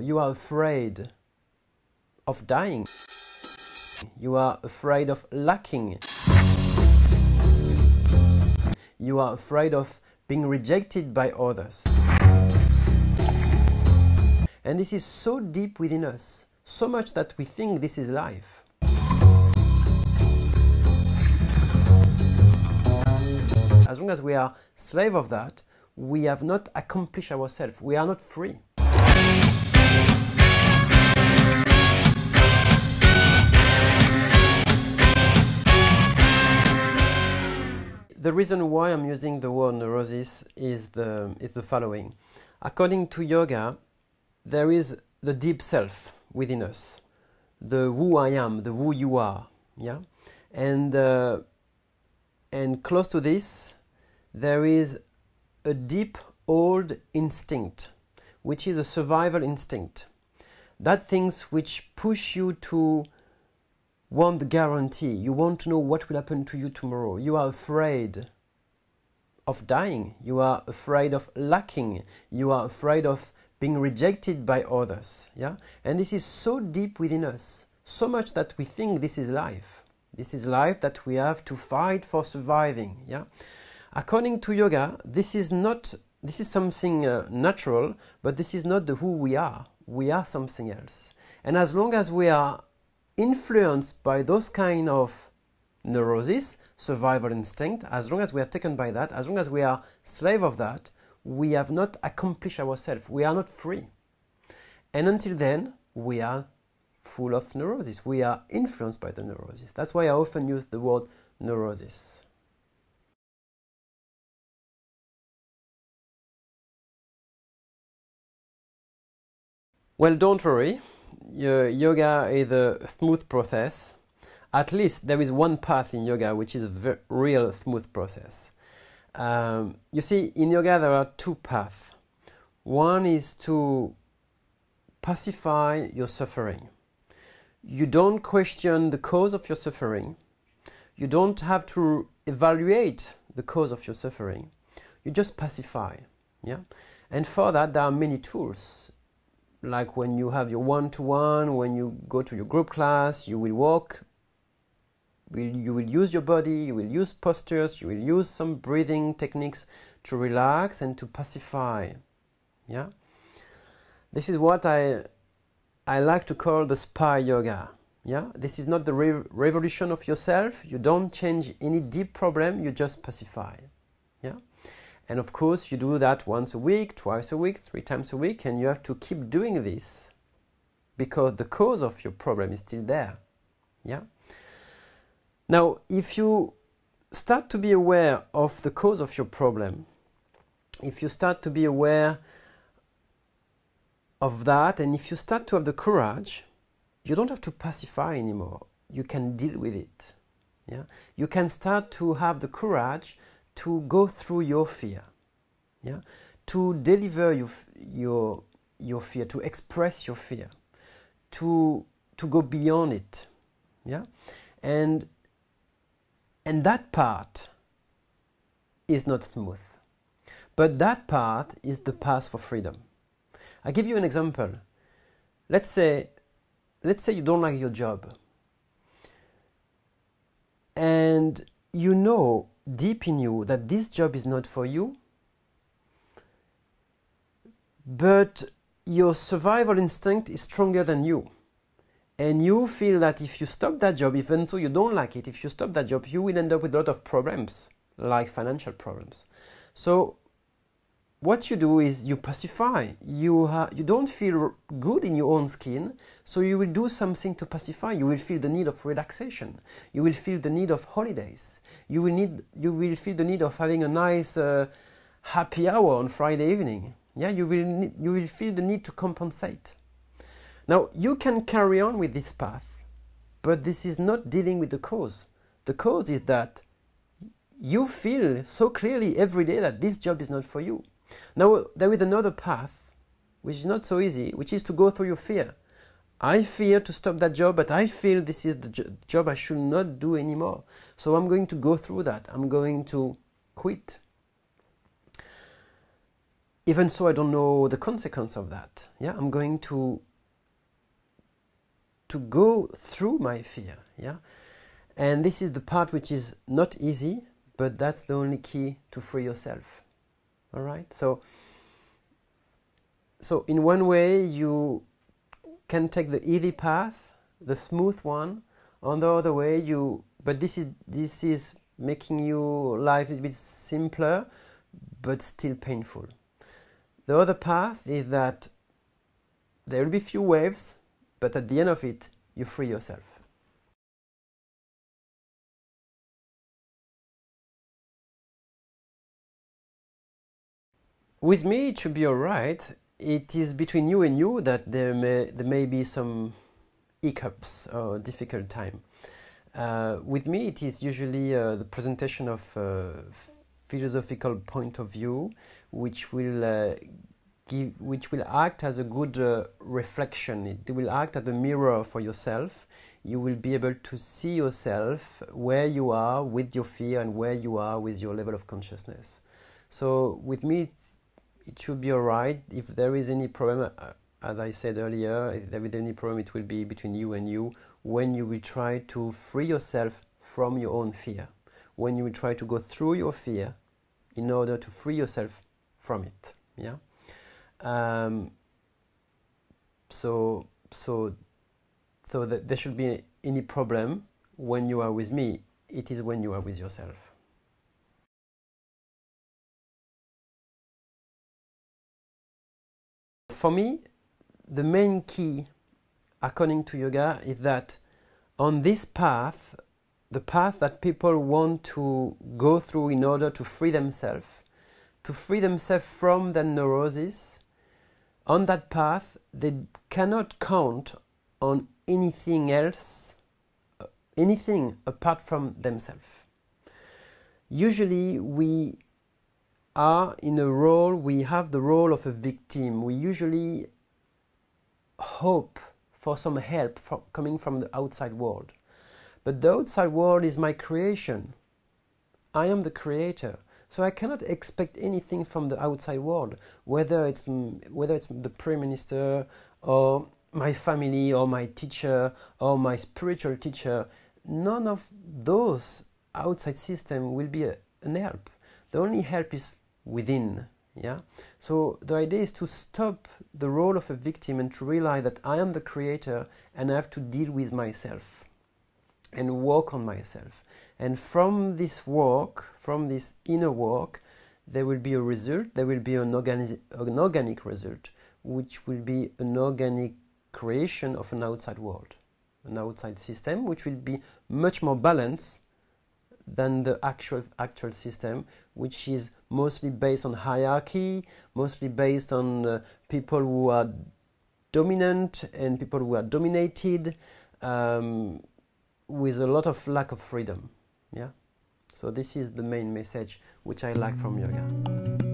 You are afraid of dying. You are afraid of lacking. You are afraid of being rejected by others. And this is so deep within us, so much that we think this is life. As long as we are slave of that, we have not accomplished ourselves. We are not free. The reason why I'm using the word neurosis is the following. According to yoga, there is the deep self within us, the who I am, the who you are, yeah, and close to this, there is a deep old instinct, which is a survival instinct. That things which push you to want the guarantee. You want to know what will happen to you tomorrow. You are afraid of dying. You are afraid of lacking. You are afraid of being rejected by others. Yeah? And this is so deep within us, so much that we think this is life. This is life that we have to fight for surviving. Yeah? According to yoga, this is something natural, but this is not the who we are. We are something else. And as long as we are influenced by those kind of neurosis, survival instinct, as long as we are taken by that, as long as we are slave of that, we have not accomplished ourselves. We are not free. And until then, we are full of neurosis. We are influenced by the neurosis. That's why I often use the word neurosis. Well, don't worry. Yoga is a smooth process. At least there is one path in yoga which is a real smooth process. You see, in yoga there are two paths. One is to pacify your suffering. You don't question the cause of your suffering. You don't have to evaluate the cause of your suffering. You just pacify. Yeah? And for that there are many tools. Like when you have your one-to-one, when you go to your group class, you will walk, you will use your body, you will use postures, you will use some breathing techniques to relax and to pacify. Yeah? This is what I like to call the spa yoga. Yeah? This is not the revolution of yourself. You don't change any deep problem, you just pacify. Yeah? And of course, you do that once a week, twice a week, 3 times a week, and you have to keep doing this because the cause of your problem is still there. Yeah? Now, if you start to be aware of the cause of your problem, if you start to be aware of that, and if you start to have the courage, you don't have to pacify anymore. You can deal with it. Yeah? You can start to have the courage to go through your fear, yeah? To deliver your fear, to express your fear, to go beyond it. Yeah? And that part is not smooth. But that part is the path for freedom. I'll give you an example. Let's say you don't like your job. And you know deep in you that this job is not for you, but your survival instinct is stronger than you. And you feel that if you stop that job, even though you don't like it, if you stop that job, you will end up with a lot of problems, like financial problems. So what you do is you pacify. You don't feel good in your own skin, so you will do something to pacify. You will feel the need of relaxation. You will feel the need of holidays. You will feel the need of having a nice happy hour on Friday evening. Yeah, you will feel the need to compensate. Now, you can carry on with this path, but this is not dealing with the cause. The cause is that you feel so clearly every day that this job is not for you. Now, there is another path, which is not so easy, which is to go through your fear. I fear to stop that job, but I feel this is the job I should not do anymore. So I'm going to go through that. I'm going to quit. even so I don't know the consequence of that. Yeah, I'm going to go through my fear. Yeah, and this is the part which is not easy, but that's the only key to free yourself. All right, so in one way you can take the easy path, the smooth one. On the other way, but this is making your life a little bit simpler, but still painful. The other path is that there will be few waves, but at the end of it, you free yourself. With me, it should be all right. It is between you and you that there may be some hiccups or difficult time. With me, it is usually the presentation of philosophical point of view, which will act as a good reflection. It will act as a mirror for yourself. You will be able to see yourself where you are with your fear and where you are with your level of consciousness. So with me, it should be all right. If there is any problem, as I said earlier, if there is any problem, it will be between you and you, when you will try to free yourself from your own fear, when you will try to go through your fear in order to free yourself from it. Yeah. So that there should be any problem when you are with me. It is when you are with yourself. For me, the main key, according to yoga, is that on this path, the path that people want to go through in order to free themselves from the neurosis, on that path, they cannot count on anything else, anything apart from themselves. Usually we are in a role, we have the role of a victim. We usually hope for some help coming from the outside world. But the outside world is my creation. I am the creator. So I cannot expect anything from the outside world, whether it's the Prime Minister or my family or my teacher or my spiritual teacher. None of those outside systems will be an help. The only help is within. Yeah. So the idea is to stop the role of a victim and to realize that I am the creator and I have to deal with myself and work on myself. And from this work, from this inner work, there will be a result, there will be an organic result, which will be an organic creation of an outside world, an outside system, which will be much more balanced than the actual system, which is mostly based on hierarchy, mostly based on people who are dominant and people who are dominated, with a lot of lack of freedom. Yeah. So this is the main message which I like from yoga.